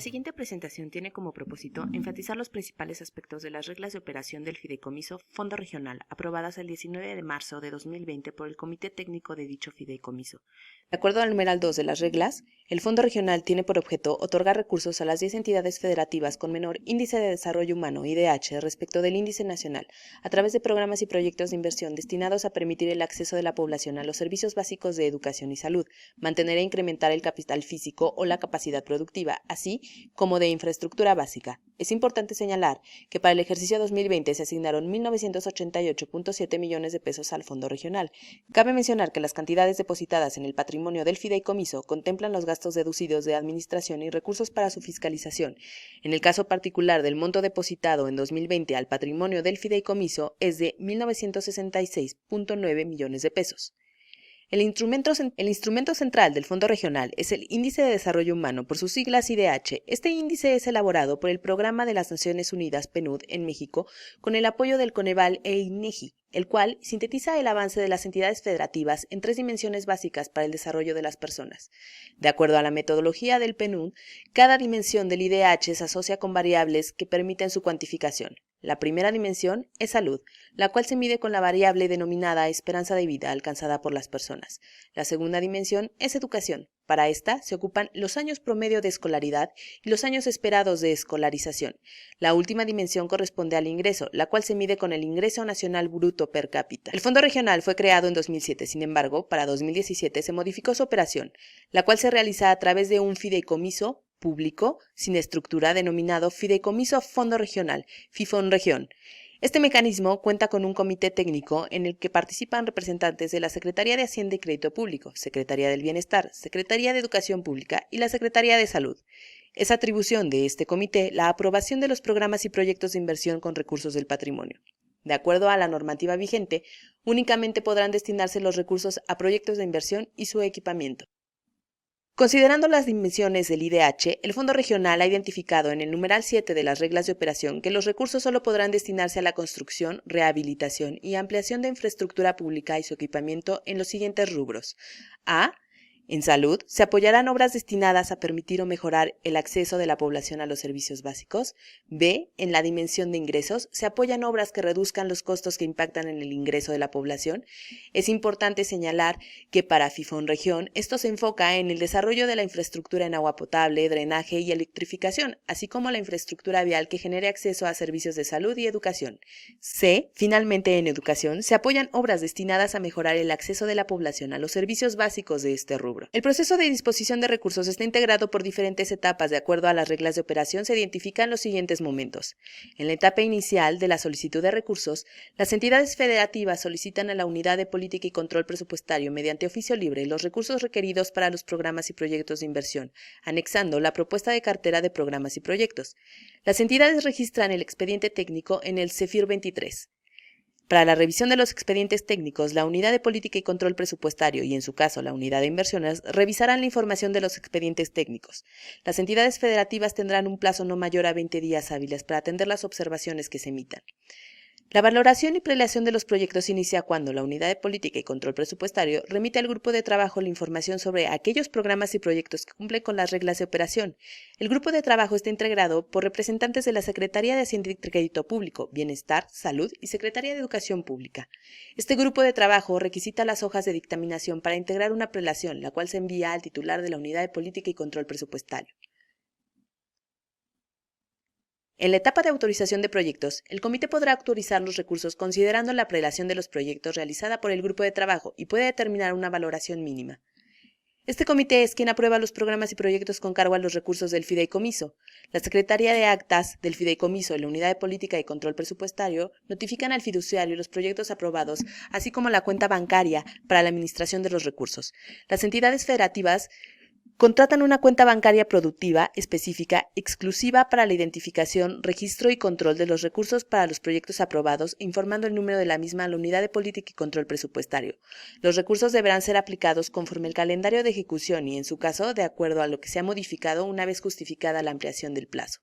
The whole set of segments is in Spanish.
La siguiente presentación tiene como propósito enfatizar los principales aspectos de las reglas de operación del Fideicomiso Fondo Regional, aprobadas el 19 de marzo de 2020 por el Comité Técnico de dicho Fideicomiso. De acuerdo al numeral 2 de las reglas, el Fondo Regional tiene por objeto otorgar recursos a las 10 entidades federativas con menor índice de desarrollo humano, IDH, respecto del índice nacional, a través de programas y proyectos de inversión destinados a permitir el acceso de la población a los servicios básicos de educación y salud, mantener e incrementar el capital físico o la capacidad productiva, así como de infraestructura básica. Es importante señalar que para el ejercicio 2020 se asignaron 1.988.7 millones de pesos al Fondo Regional. Cabe mencionar que las cantidades depositadas en el patrimonio del fideicomiso contemplan los gastos deducidos de administración y recursos para su fiscalización. En el caso particular del monto depositado en 2020 al patrimonio del fideicomiso es de 1.966.9 millones de pesos. El instrumento central del Fondo Regional es el Índice de Desarrollo Humano, por sus siglas IDH. Este índice es elaborado por el Programa de las Naciones Unidas, PNUD, en México, con el apoyo del Coneval e INEGI, el cual sintetiza el avance de las entidades federativas en 3 dimensiones básicas para el desarrollo de las personas. De acuerdo a la metodología del PNUD, cada dimensión del IDH se asocia con variables que permiten su cuantificación. La primera dimensión es salud, la cual se mide con la variable denominada esperanza de vida alcanzada por las personas. La segunda dimensión es educación. Para esta se ocupan los años promedio de escolaridad y los años esperados de escolarización. La última dimensión corresponde al ingreso, la cual se mide con el ingreso nacional bruto per cápita. El Fondo Regional fue creado en 2007, sin embargo, para 2017 se modificó su operación, la cual se realiza a través de un fideicomiso público sin estructura denominado Fideicomiso Fondo Regional, FIFONREGIón. Este mecanismo cuenta con un comité técnico en el que participan representantes de la Secretaría de Hacienda y Crédito Público, Secretaría del Bienestar, Secretaría de Educación Pública y la Secretaría de Salud. Es atribución de este comité la aprobación de los programas y proyectos de inversión con recursos del patrimonio. De acuerdo a la normativa vigente, únicamente podrán destinarse los recursos a proyectos de inversión y su equipamiento. Considerando las dimensiones del IDH, el Fondo Regional ha identificado en el numeral 7 de las reglas de operación que los recursos solo podrán destinarse a la construcción, rehabilitación y ampliación de infraestructura pública y su equipamiento en los siguientes rubros. A. En salud, se apoyarán obras destinadas a permitir o mejorar el acceso de la población a los servicios básicos. B. En la dimensión de ingresos, se apoyan obras que reduzcan los costos que impactan en el ingreso de la población. Es importante señalar que para FIFONREGIón esto se enfoca en el desarrollo de la infraestructura en agua potable, drenaje y electrificación, así como la infraestructura vial que genere acceso a servicios de salud y educación. C. Finalmente, en educación, se apoyan obras destinadas a mejorar el acceso de la población a los servicios básicos de este rubro. El proceso de disposición de recursos está integrado por diferentes etapas. De acuerdo a las reglas de operación, se identifican los siguientes momentos. En la etapa inicial de la solicitud de recursos, las entidades federativas solicitan a la Unidad de Política y Control Presupuestario mediante oficio libre los recursos requeridos para los programas y proyectos de inversión, anexando la propuesta de cartera de programas y proyectos. Las entidades registran el expediente técnico en el CEFIR 23. Para la revisión de los expedientes técnicos, la Unidad de Política y Control Presupuestario y, en su caso, la Unidad de Inversiones, revisarán la información de los expedientes técnicos. Las entidades federativas tendrán un plazo no mayor a 20 días hábiles para atender las observaciones que se emitan. La valoración y prelación de los proyectos inicia cuando la Unidad de Política y Control Presupuestario remite al grupo de trabajo la información sobre aquellos programas y proyectos que cumplen con las reglas de operación. El grupo de trabajo está integrado por representantes de la Secretaría de Hacienda y Crédito Público, Bienestar, Salud y Secretaría de Educación Pública. Este grupo de trabajo requisita las hojas de dictaminación para integrar una prelación, la cual se envía al titular de la Unidad de Política y Control Presupuestario. En la etapa de autorización de proyectos, el comité podrá autorizar los recursos considerando la prelación de los proyectos realizada por el grupo de trabajo y puede determinar una valoración mínima. Este comité es quien aprueba los programas y proyectos con cargo a los recursos del fideicomiso. La Secretaría de Actas del Fideicomiso y la Unidad de Política y Control Presupuestario notifican al fiduciario los proyectos aprobados, así como la cuenta bancaria para la administración de los recursos. Las entidades federativas contratan una cuenta bancaria productiva específica exclusiva para la identificación, registro y control de los recursos para los proyectos aprobados, informando el número de la misma a la Unidad de Política y Control Presupuestario. Los recursos deberán ser aplicados conforme el calendario de ejecución y, en su caso, de acuerdo a lo que se ha modificado una vez justificada la ampliación del plazo.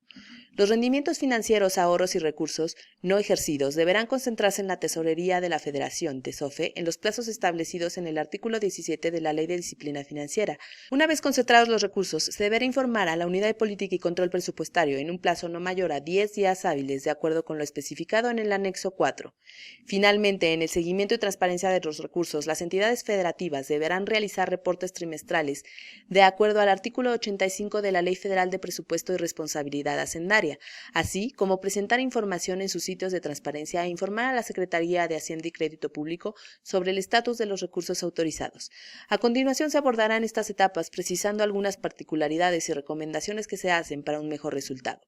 Los rendimientos financieros, ahorros y recursos no ejercidos deberán concentrarse en la Tesorería de la Federación, TESOFE, en los plazos establecidos en el artículo 17 de la Ley de Disciplina Financiera. Una vez concentrados los recursos, se deberá informar a la Unidad de Política y Control Presupuestario en un plazo no mayor a 10 días hábiles, de acuerdo con lo especificado en el anexo 4. Finalmente, en el seguimiento y transparencia de los recursos, las entidades federativas deberán realizar reportes trimestrales de acuerdo al artículo 85 de la Ley Federal de Presupuesto y Responsabilidad Hacendaria, así como presentar información en sus sitios de transparencia e informar a la Secretaría de Hacienda y Crédito Público sobre el estatus de los recursos autorizados. A continuación se abordarán estas etapas precisando algunas particularidades y recomendaciones que se hacen para un mejor resultado.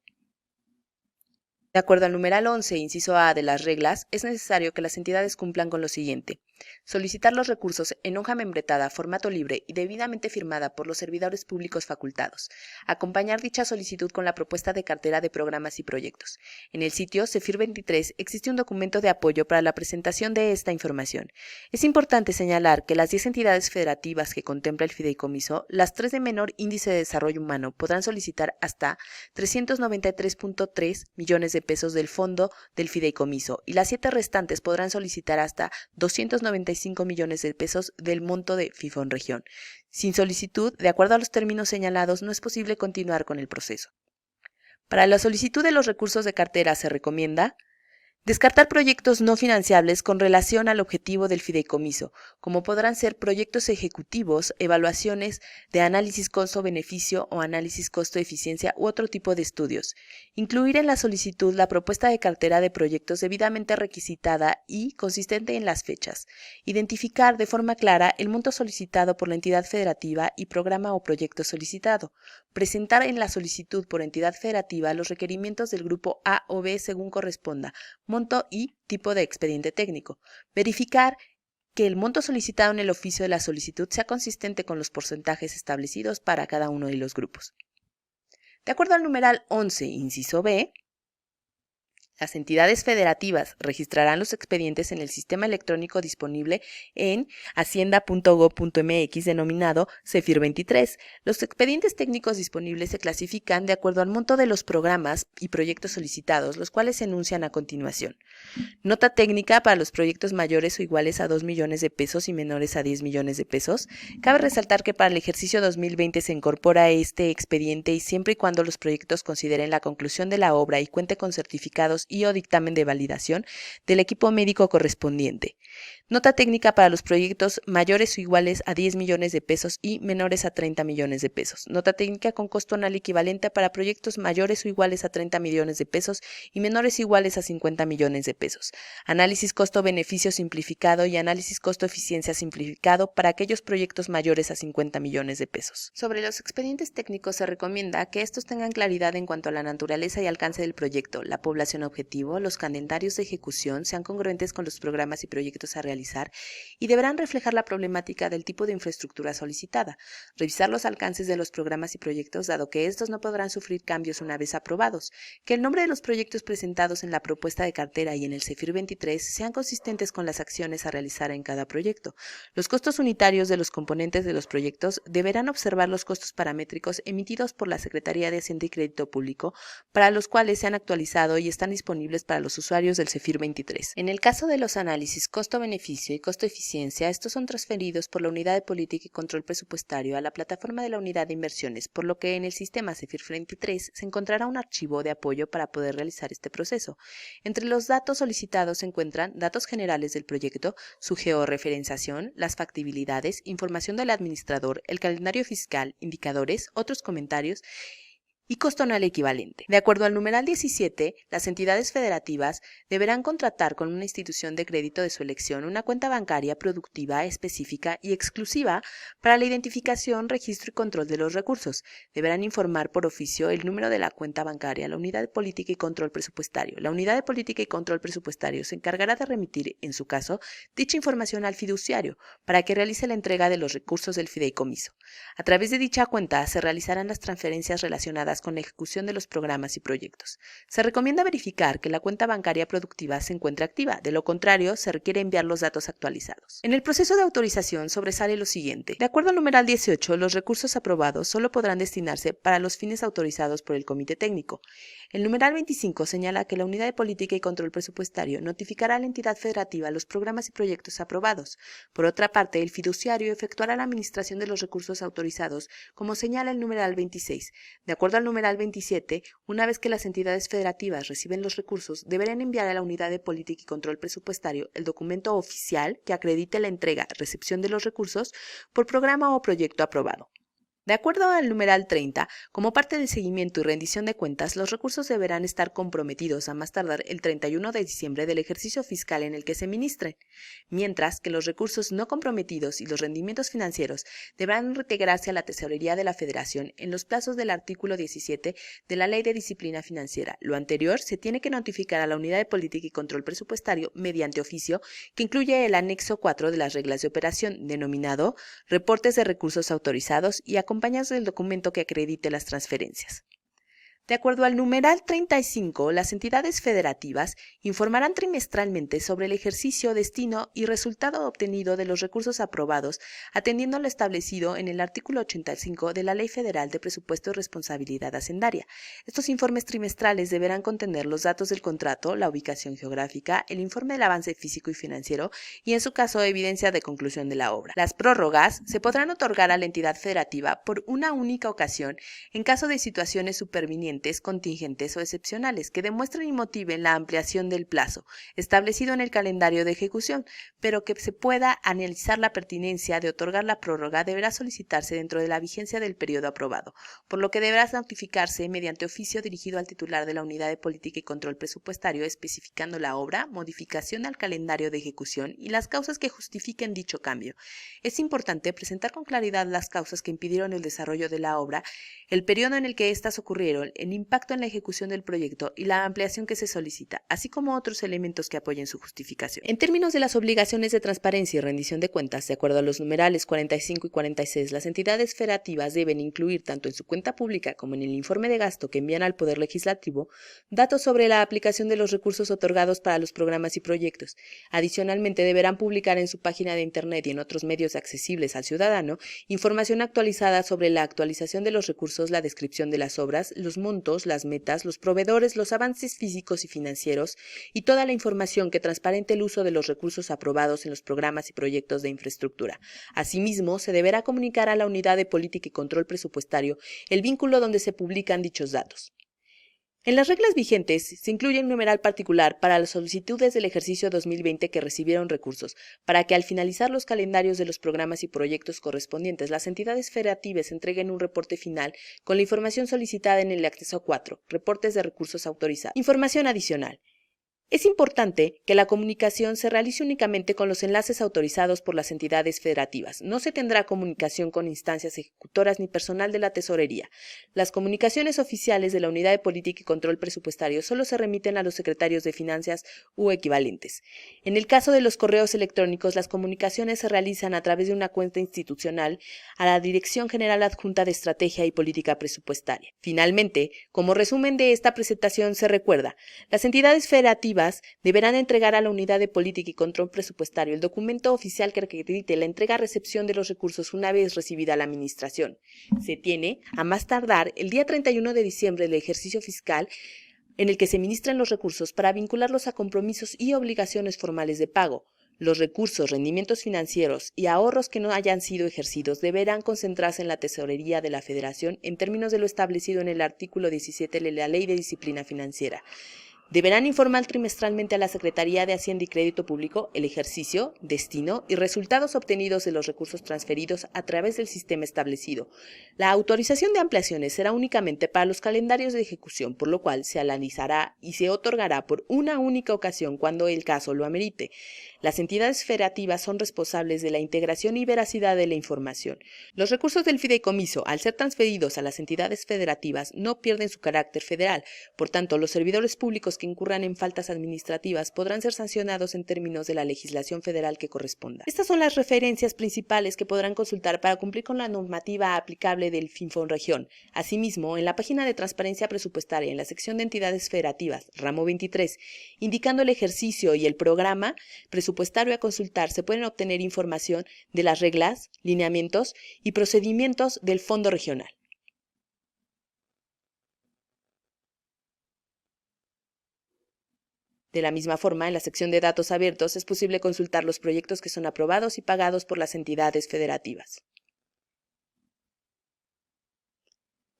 De acuerdo al numeral 11, inciso A de las reglas, es necesario que las entidades cumplan con lo siguiente: solicitar los recursos en hoja membretada, formato libre y debidamente firmada por los servidores públicos facultados. Acompañar dicha solicitud con la propuesta de cartera de programas y proyectos. En el sitio CEFIR 23 existe un documento de apoyo para la presentación de esta información. Es importante señalar que las 10 entidades federativas que contempla el fideicomiso, las 3 de menor índice de desarrollo humano, podrán solicitar hasta 393.3 millones de pesos del fondo del fideicomiso y las 7 restantes podrán solicitar hasta 295 millones de pesos del monto de FIFONREGIón. Sin solicitud, de acuerdo a los términos señalados, no es posible continuar con el proceso. Para la solicitud de los recursos de cartera se recomienda descartar proyectos no financiables con relación al objetivo del fideicomiso, como podrán ser proyectos ejecutivos, evaluaciones de análisis costo-beneficio o análisis costo-eficiencia u otro tipo de estudios. Incluir en la solicitud la propuesta de cartera de proyectos debidamente requisitada y consistente en las fechas. Identificar de forma clara el monto solicitado por la entidad federativa y programa o proyecto solicitado. Presentar en la solicitud por entidad federativa los requerimientos del grupo A o B según corresponda, monto y tipo de expediente técnico. Verificar que el monto solicitado en el oficio de la solicitud sea consistente con los porcentajes establecidos para cada uno de los grupos. De acuerdo al numeral 11, inciso B, las entidades federativas registrarán los expedientes en el sistema electrónico disponible en hacienda.gov.mx denominado CEFIR 23. Los expedientes técnicos disponibles se clasifican de acuerdo al monto de los programas y proyectos solicitados, los cuales se enuncian a continuación. Nota técnica para los proyectos mayores o iguales a 2 millones de pesos y menores a 10 millones de pesos. Cabe resaltar que para el ejercicio 2020 se incorpora este expediente y siempre y cuando los proyectos consideren la conclusión de la obra y cuente con certificados y o dictamen de validación del equipo médico correspondiente. Nota técnica para los proyectos mayores o iguales a 10 millones de pesos y menores a 30 millones de pesos. Nota técnica con costo anual equivalente para proyectos mayores o iguales a 30 millones de pesos y menores o iguales a 50 millones de pesos. Análisis costo-beneficio simplificado y análisis costo-eficiencia simplificado para aquellos proyectos mayores a 50 millones de pesos. Sobre los expedientes técnicos se recomienda que estos tengan claridad en cuanto a la naturaleza y alcance del proyecto, la población objetivo, los calendarios de ejecución, sean congruentes con los programas y proyectos a realizar y deberán reflejar la problemática del tipo de infraestructura solicitada. Revisar los alcances de los programas y proyectos, dado que estos no podrán sufrir cambios una vez aprobados. Que el nombre de los proyectos presentados en la propuesta de cartera y en el CEFIR 23 sean consistentes con las acciones a realizar en cada proyecto. Los costos unitarios de los componentes de los proyectos deberán observar los costos paramétricos emitidos por la Secretaría de Hacienda y Crédito Público, para los cuales se han actualizado y están disponibles para los usuarios del CEFIR 23. En el caso de los análisis costo-beneficio y costo-eficiencia, estos son transferidos por la Unidad de Política y Control Presupuestario a la plataforma de la Unidad de Inversiones, por lo que en el sistema CEFIR 23 se encontrará un archivo de apoyo para poder realizar este proceso. Entre los datos solicitados se encuentran datos generales del proyecto, su georreferenciación, las factibilidades, información del administrador, el calendario fiscal, indicadores, otros comentarios y costo anual equivalente. De acuerdo al numeral 17, las entidades federativas deberán contratar con una institución de crédito de su elección una cuenta bancaria productiva, específica y exclusiva para la identificación, registro y control de los recursos. Deberán informar por oficio el número de la cuenta bancaria a la Unidad de Política y Control Presupuestario. La Unidad de Política y Control Presupuestario se encargará de remitir, en su caso, dicha información al fiduciario para que realice la entrega de los recursos del fideicomiso. A través de dicha cuenta se realizarán las transferencias relacionadas con la ejecución de los programas y proyectos. Se recomienda verificar que la cuenta bancaria productiva se encuentre activa, de lo contrario se requiere enviar los datos actualizados. En el proceso de autorización sobresale lo siguiente. De acuerdo al numeral 18, los recursos aprobados solo podrán destinarse para los fines autorizados por el Comité Técnico. El numeral 25 señala que la Unidad de Política y Control Presupuestario notificará a la entidad federativa los programas y proyectos aprobados. Por otra parte, el fiduciario efectuará la administración de los recursos autorizados, como señala el numeral 26. De acuerdo al numeral 27, una vez que las entidades federativas reciben los recursos, deberán enviar a la Unidad de Política y Control Presupuestario el documento oficial que acredite la entrega, recepción de los recursos por programa o proyecto aprobado. De acuerdo al numeral 30, como parte del seguimiento y rendición de cuentas, los recursos deberán estar comprometidos a más tardar el 31 de diciembre del ejercicio fiscal en el que se ministren, mientras que los recursos no comprometidos y los rendimientos financieros deberán reintegrarse a la Tesorería de la Federación en los plazos del artículo 17 de la Ley de Disciplina Financiera. Lo anterior se tiene que notificar a la Unidad de Política y Control Presupuestario mediante oficio que incluye el anexo 4 de las reglas de operación, denominado Reportes de Recursos Autorizados y acompañados del documento que acredite las transferencias. De acuerdo al numeral 35, las entidades federativas informarán trimestralmente sobre el ejercicio, destino y resultado obtenido de los recursos aprobados, atendiendo a lo establecido en el artículo 85 de la Ley Federal de Presupuesto y Responsabilidad Hacendaria. Estos informes trimestrales deberán contener los datos del contrato, la ubicación geográfica, el informe del avance físico y financiero y, en su caso, evidencia de conclusión de la obra. Las prórrogas se podrán otorgar a la entidad federativa por una única ocasión en caso de situaciones supervinientes, contingentes o excepcionales que demuestren y motiven la ampliación del plazo establecido en el calendario de ejecución, pero que se pueda analizar la pertinencia de otorgar la prórroga deberá solicitarse dentro de la vigencia del periodo aprobado, por lo que deberá notificarse mediante oficio dirigido al titular de la Unidad de Política y Control Presupuestario, especificando la obra, modificación al calendario de ejecución y las causas que justifiquen dicho cambio. Es importante presentar con claridad las causas que impidieron el desarrollo de la obra, el periodo en el que éstas ocurrieron, el impacto en la ejecución del proyecto y la ampliación que se solicita, así como otros elementos que apoyen su justificación. En términos de las obligaciones de transparencia y rendición de cuentas, de acuerdo a los numerales 45 y 46, las entidades federativas deben incluir tanto en su cuenta pública como en el informe de gasto que envían al Poder Legislativo datos sobre la aplicación de los recursos otorgados para los programas y proyectos. Adicionalmente, deberán publicar en su página de Internet y en otros medios accesibles al ciudadano información actualizada sobre la actualización de los recursos, la descripción de las obras, los montos, las metas, los proveedores, los avances físicos y financieros y toda la información que transparente el uso de los recursos aprobados en los programas y proyectos de infraestructura. Asimismo, se deberá comunicar a la Unidad de Política y Control Presupuestario el vínculo donde se publican dichos datos. En las reglas vigentes se incluye un numeral particular para las solicitudes del ejercicio 2020 que recibieron recursos, para que al finalizar los calendarios de los programas y proyectos correspondientes, las entidades federativas entreguen un reporte final con la información solicitada en el anexo 4, reportes de recursos autorizados. Información adicional. Es importante que la comunicación se realice únicamente con los enlaces autorizados por las entidades federativas. No se tendrá comunicación con instancias ejecutoras ni personal de la Tesorería. Las comunicaciones oficiales de la Unidad de Política y Control Presupuestario solo se remiten a los secretarios de Finanzas u equivalentes. En el caso de los correos electrónicos, las comunicaciones se realizan a través de una cuenta institucional a la Dirección General Adjunta de Estrategia y Política Presupuestaria. Finalmente, como resumen de esta presentación, se recuerda, las entidades federativas deberán entregar a la Unidad de Política y Control Presupuestario el documento oficial que acredite la entrega-recepción de los recursos una vez recibida la administración. Se tiene, a más tardar, el día 31 de diciembre del ejercicio fiscal en el que se ministran los recursos para vincularlos a compromisos y obligaciones formales de pago. Los recursos, rendimientos financieros y ahorros que no hayan sido ejercidos deberán concentrarse en la Tesorería de la Federación en términos de lo establecido en el artículo 17 de la Ley de Disciplina Financiera. Deberán informar trimestralmente a la Secretaría de Hacienda y Crédito Público el ejercicio, destino y resultados obtenidos de los recursos transferidos a través del sistema establecido. La autorización de ampliaciones será únicamente para los calendarios de ejecución, por lo cual se analizará y se otorgará por una única ocasión cuando el caso lo amerite. Las entidades federativas son responsables de la integración y veracidad de la información. Los recursos del fideicomiso, al ser transferidos a las entidades federativas, no pierden su carácter federal. Por tanto, los servidores públicos que incurran en faltas administrativas podrán ser sancionados en términos de la legislación federal que corresponda. Estas son las referencias principales que podrán consultar para cumplir con la normativa aplicable del Finfonregión. Asimismo, en la página de Transparencia Presupuestaria, en la sección de Entidades Federativas, ramo 23, indicando el ejercicio y el programa presupuestario a consultar, se pueden obtener información de las reglas, lineamientos y procedimientos del Fondo Regional. De la misma forma, en la sección de datos abiertos es posible consultar los proyectos que son aprobados y pagados por las entidades federativas.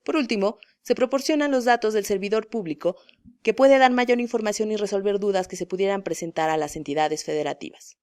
Por último, se proporcionan los datos del servidor público, que puede dar mayor información y resolver dudas que se pudieran presentar a las entidades federativas.